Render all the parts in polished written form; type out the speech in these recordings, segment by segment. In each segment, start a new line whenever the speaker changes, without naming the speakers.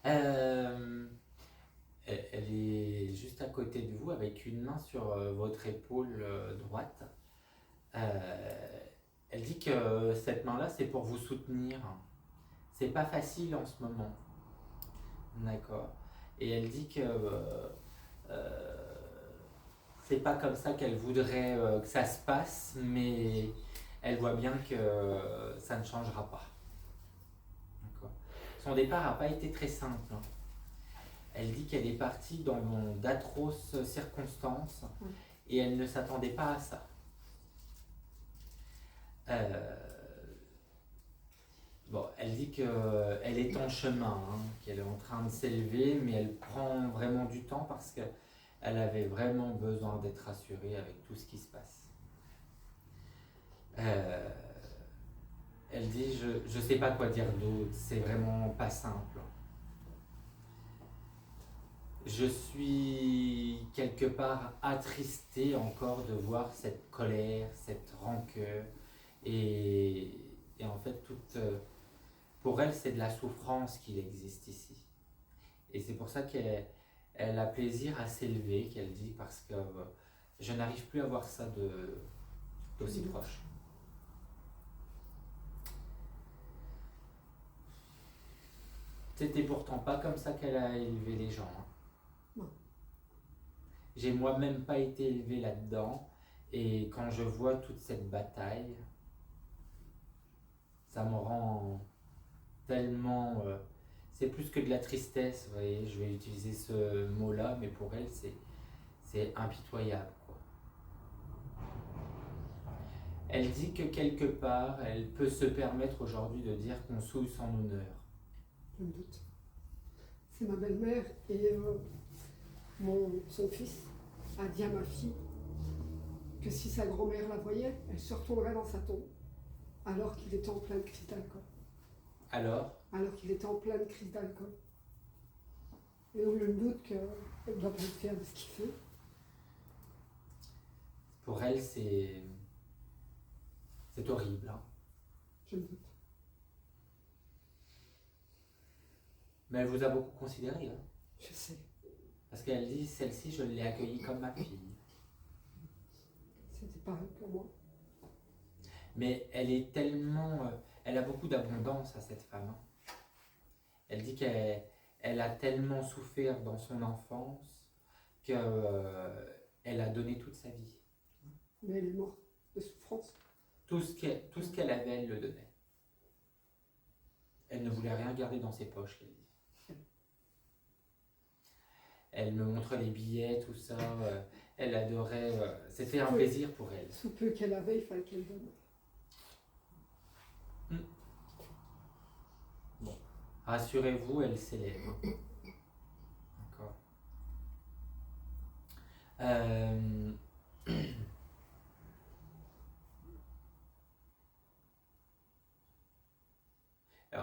Euh, elle est juste à côté de vous avec une main sur votre épaule droite. Euh, Elle dit que cette main-là, c'est pour vous soutenir. C'est pas facile en ce moment. D'accord. Et elle dit que c'est pas comme ça qu'elle voudrait que ça se passe, mais elle voit bien que ça ne changera pas. D'accord. Son départ n'a pas été très simple, hein. Elle dit qu'elle est partie dans d'atroces circonstances et elle ne s'attendait pas à ça. Bon, elle dit qu'elle est en chemin, hein, qu'elle est en train de s'élever, mais elle prend vraiment du temps parce qu'elle avait vraiment besoin d'être rassurée avec tout ce qui se passe. Elle dit, je sais pas quoi dire d'autre, c'est vraiment pas simple. Je suis quelque part attristé encore de voir cette colère, cette rancœur, et, et en fait, pour elle, c'est de la souffrance qu'il existe ici. Et c'est pour ça qu'elle a plaisir à s'élever, qu'elle dit, parce que je n'arrive plus à voir ça d'aussi proche. C'était pourtant pas comme ça qu'elle a élevé les gens, hein.
Non.
J'ai moi-même pas été élevé là-dedans, et quand je vois toute cette bataille, ça me rend tellement... c'est plus que de la tristesse, vous voyez, je vais utiliser ce mot-là, mais pour elle, c'est impitoyable, quoi. Elle dit que quelque part, elle peut se permettre aujourd'hui de dire qu'on souille son honneur.
Je me doute. C'est ma belle-mère et son fils a dit à ma fille que si sa grand-mère la voyait, elle se retournerait dans sa tombe, alors qu'il était en pleine crise d'alcool.
Alors
qu'il était en pleine crise d'alcool. Et donc je me doute qu'elle ne doit pas être fière de ce qu'il fait.
pour elle, c'est horrible, hein.
Je me doute.
Mais elle vous a beaucoup considéré, hein.
Je sais.
Parce qu'elle dit, celle-ci, je l'ai accueillie comme ma fille.
C'était pareil pour moi.
Mais elle est tellement... elle a beaucoup d'abondance à cette femme, hein. Elle dit qu'elle a tellement souffert dans son enfance qu'elle a donné toute sa vie.
Mais elle est morte de souffrance.
Tout ce qu'elle avait, elle le donnait. Elle ne voulait rien garder dans ses poches, elle dit. Elle me montrait les billets, tout ça. Elle adorait. C'était un plaisir pour elle.
Sous peu qu'elle avait, il fallait qu'elle donne.
Bon, rassurez-vous, elle s'élève. D'accord. Elle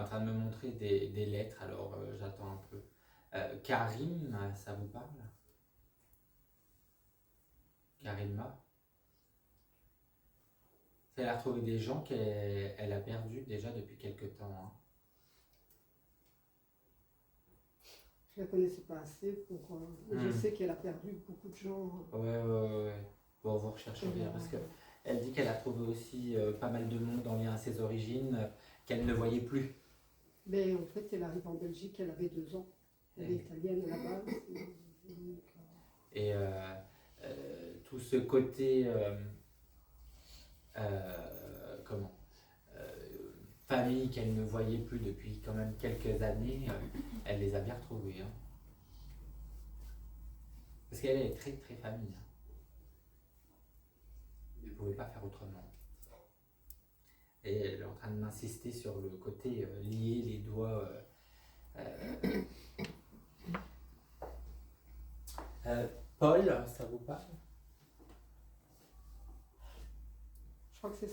est en train de me montrer des lettres, alors j'attends un peu. Karim, ça vous parle? Karima? Elle a retrouvé des gens qu'elle a perdus déjà depuis quelque temps, hein.
Je la connaissais pas assez pour. Je sais qu'elle a perdu beaucoup de gens.
Ouais. Bon, vous recherchez bien parce qu'elle dit qu'elle a trouvé aussi pas mal de monde en lien à ses origines qu'elle ne voyait plus.
Mais en fait, elle arrive en Belgique, elle avait 2 ans. Elle est italienne à la base.
Et tout ce côté famille qu'elle ne voyait plus depuis quand même quelques années, elle les a bien retrouvés, hein. Parce qu'elle est très très famille, hein. Elle ne pouvait pas faire autrement. Et elle est en train de m'insister sur le côté lier les doigts. Paul, ça vous parle?
Je crois que c'est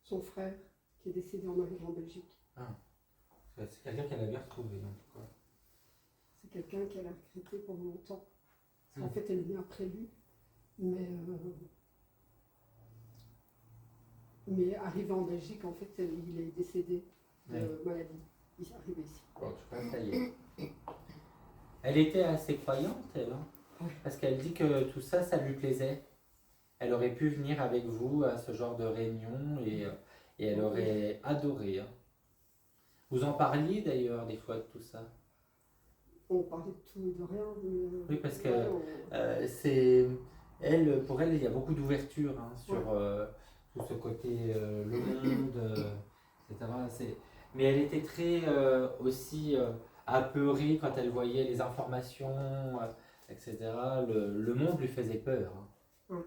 son frère qui est décédé en arrivant en Belgique.
Ah, c'est quelqu'un qu'elle a bien retrouvé en tout cas.
C'est quelqu'un qu'elle a regretté pendant longtemps. Parce qu'en fait, elle est venue après lui. Mais Mais arrivé en Belgique, en fait, il est décédé de
Ouais.
maladie. Il est arrivé ici.
Bon, en tout cas, ça y est. Elle était assez croyante, elle, hein,
Ouais.
parce qu'elle dit que tout ça, ça lui plaisait. Elle aurait pu venir avec vous à ce genre de réunion et elle aurait adoré. Hein. Vous en parliez d'ailleurs des fois de tout ça.
On parlait de tout et de rien. Mais,
Oui, parce que
ouais,
c'est elle, pour elle, il y a beaucoup d'ouverture hein, sur tout ce côté le monde, etc. Mais elle était très aussi apeurée quand elle voyait les informations, etc. Le monde lui faisait peur hein,
Ouais.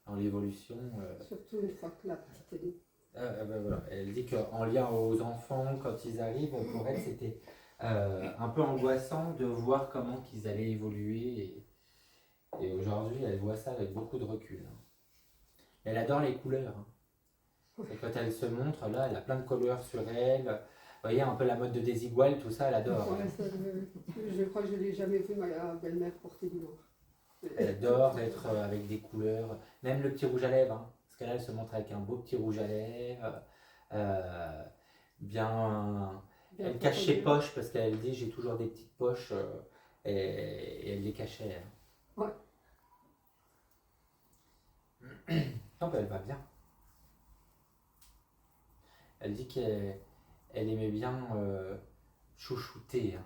dans l'évolution.
surtout une fois que la petite est née.
Ben voilà. Elle dit qu'en lien aux enfants, quand ils arrivent, pour elle, c'était un peu angoissant de voir comment qu'ils allaient évoluer. Et aujourd'hui, elle voit ça avec beaucoup de recul. Hein. Elle adore les couleurs. Hein. Et quand elle se montre, là, elle a plein de couleurs sur elle. Vous voyez, un peu la mode de Desigual, tout ça, elle adore.
Ouais,
Hein.
ça, je crois que je ne l'ai jamais vu, ma belle-mère, porter du noir.
Elle adore être avec des couleurs. Même le petit rouge à lèvres. Hein. Parce que là, elle se montre avec un beau petit rouge à lèvres. Bien. Elle cache ses poches parce qu'elle dit j'ai toujours des petites poches et elle les cachait. Hein.
Ouais.
Non, ben, elle va bien. Elle dit qu'elle aimait bien chouchouter. Hein.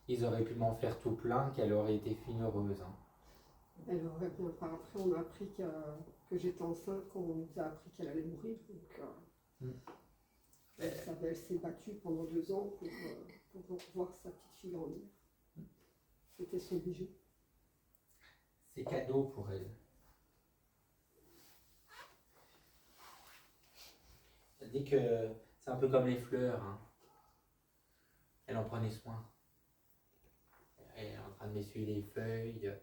Ils auraient pu m'en faire tout plein, qu'elle aurait été fine heureuse. Hein.
Elle aurait bien. Après, on a appris que j'étais enceinte, qu'on nous a appris qu'elle allait mourir. Donc, elle s'est battue pendant 2 ans pour voir sa petite fille grandir. C'était son bijou.
C'est cadeau pour elle. Elle dit que c'est un peu comme les fleurs. Hein. Elle en prenait soin. Elle est en train de m'essuyer les feuilles.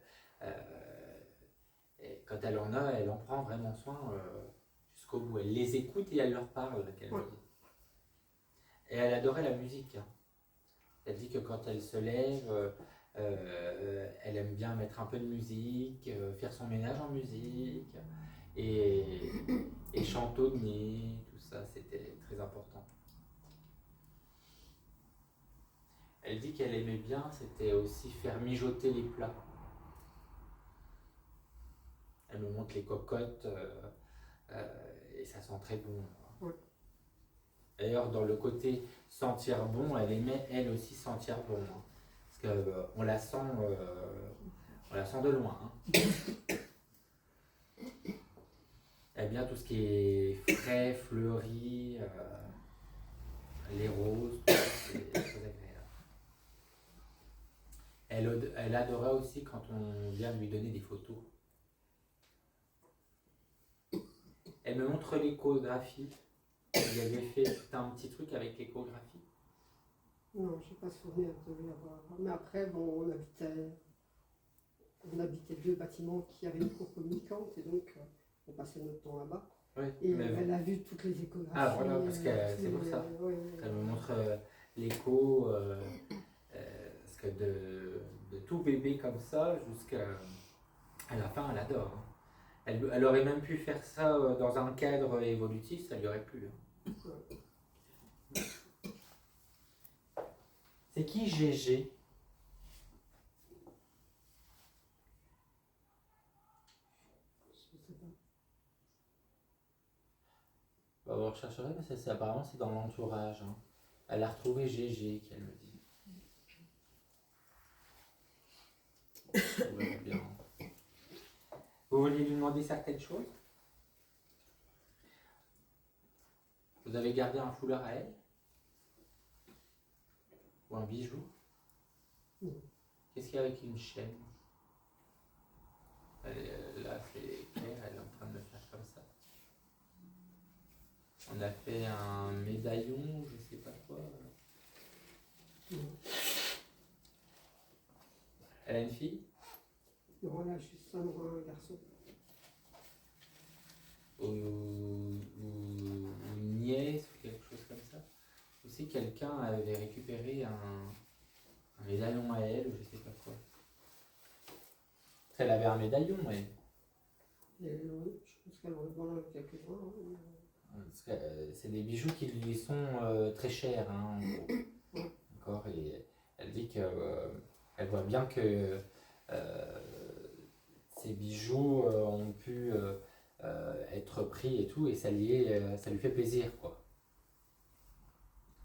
Et quand elle en a, elle en prend vraiment soin jusqu'au bout. Elle les écoute et elle leur parle.
Ouais.
Et elle adorait la musique. Hein. Elle dit que quand elle se lève, elle aime bien mettre un peu de musique, faire son ménage en musique et chantonner, tout ça, c'était très important. Elle dit qu'elle aimait bien, c'était aussi faire mijoter les plats. Elle me montre les cocottes et ça sent très bon.
Ouais.
D'ailleurs, dans le côté sentir bon, elle aimait elle aussi sentir bon. Hein, parce qu'on la sent de loin. Hein. Elle aime bien tout ce qui est frais, fleuri, les roses, tout ça, c'est très agréable. Elle adorait aussi quand on vient lui donner des photos. Elle me montre l'échographie. Il avait fait tout un petit truc avec l'échographie.
Non, je n'ai pas souvenir de lui avoir. Mais après, bon, on habitait 2 bâtiments qui avaient une cour communicante et donc on passait notre temps là-bas.
Oui,
et elle a vu toutes les échographies.
Ah voilà, parce que c'est pour ça. Elle me montre l'écho, parce que de tout bébé comme ça jusqu'à la fin, elle adore. Hein. Elle aurait même pu faire ça dans un cadre évolutif, ça lui aurait plu. Hein. C'est qui GG? Bah, vous rechercherez, mais apparemment c'est dans l'entourage. Hein. Elle a retrouvé GG, qu'elle me dit. Ouais, bien. Vous vouliez lui demander certaines choses? Vous avez gardé un foulard à elle? Ou un bijou? Qu'est-ce qu'il y a avec une chaîne? Là, c'est clair, elle est en train de le faire comme ça. On a fait un médaillon, je sais pas quoi. Elle a une fille?
Non, elle a juste un garçon.
Ou une nièce ou quelque chose comme ça. Aussi, quelqu'un avait récupéré un médaillon à elle ou je sais pas quoi. Elle avait un médaillon, mais
Et je pense qu'elle en a quelques-uns.
Parce que, c'est des bijoux qui lui sont très chers, hein, en gros. D'accord. Et elle dit que elle voit bien que ces bijoux ont pu être pris et tout, et ça lui fait plaisir, quoi.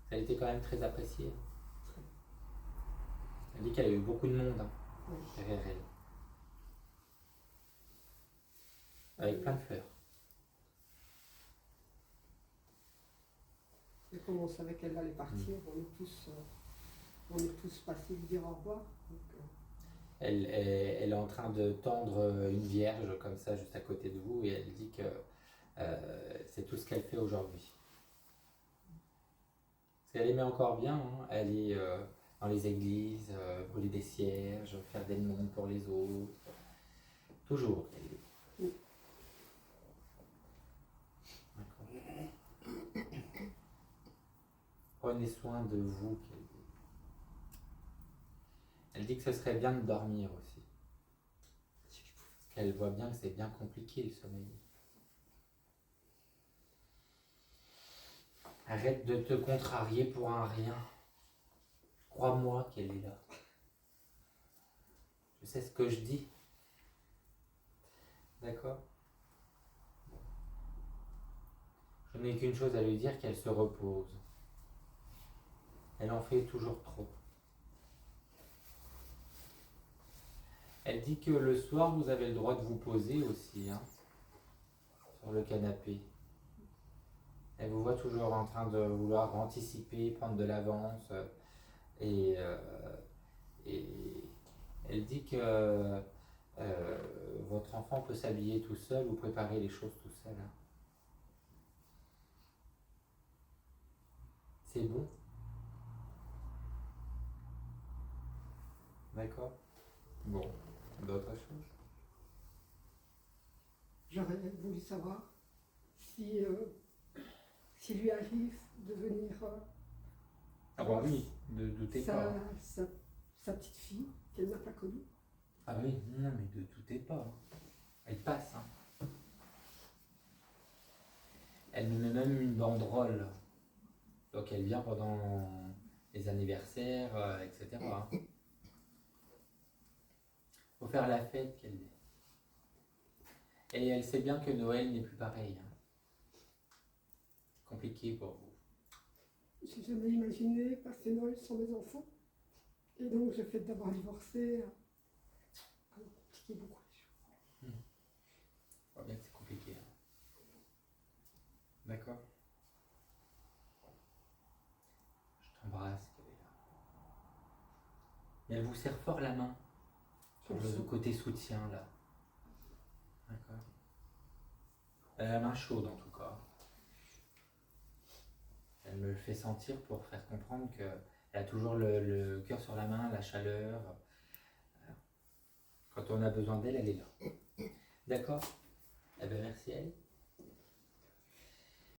Ça a été quand même très apprécié. Elle dit qu'elle a eu beaucoup de monde, hein, derrière elle, avec plein de fleurs.
Et comme on savait qu'elle allait partir, on est tous passés lui dire au revoir. Donc,
Elle est en train de tendre une vierge comme ça juste à côté de vous, et elle dit que c'est tout ce qu'elle fait aujourd'hui. Parce qu'elle aimait encore bien, hein, aller dans les églises, brûler des cierges, faire des noms pour les autres. Toujours, elle dit. D'accord. Prenez soin de vous, qu'elle dit. Elle dit que ce serait bien de dormir aussi. Parce qu'elle voit bien que c'est bien compliqué le sommeil. Arrête de te contrarier pour un rien. Crois-moi qu'elle est là. Je sais ce que je dis. D'accord? Je n'ai qu'une chose à lui dire, qu'elle se repose. Elle en fait toujours trop. Elle dit que le soir, vous avez le droit de vous poser aussi, hein, sur le canapé. Elle vous voit toujours en train de vouloir anticiper, prendre de l'avance. Et elle dit que votre enfant peut s'habiller tout seul ou préparer les choses tout seul, hein. C'est bon? D'accord? Bon, d'autres choses?
j'aurais voulu savoir si lui arrive de venir
Ah bah oui, ne doutez pas.
sa petite fille qu'elle n'a pas connue.
Ah oui, non mais ne doutez pas, hein. Elle passe, hein. Elle me met même une banderole. Donc elle vient pendant les anniversaires, etc., hein. Faut faire la fête, qu'elle dit. Et elle sait bien que Noël n'est plus pareil, hein. C'est compliqué pour vous.
J'ai jamais imaginé passer Noël sans mes enfants. Et donc, le fait d'avoir divorcé a compliqué beaucoup les choses.
Je vois bien que c'est compliqué, hein. D'accord? Je t'embrasse, Kabila. Mais elle vous serre fort la main. Sur le côté soutien, là. D'accord? Elle a la main chaude, en tout cas. Elle me le fait sentir pour faire comprendre qu'elle a toujours le cœur sur la main, la chaleur. Quand on a besoin d'elle, elle est là. D'accord? Eh bien, merci à elle.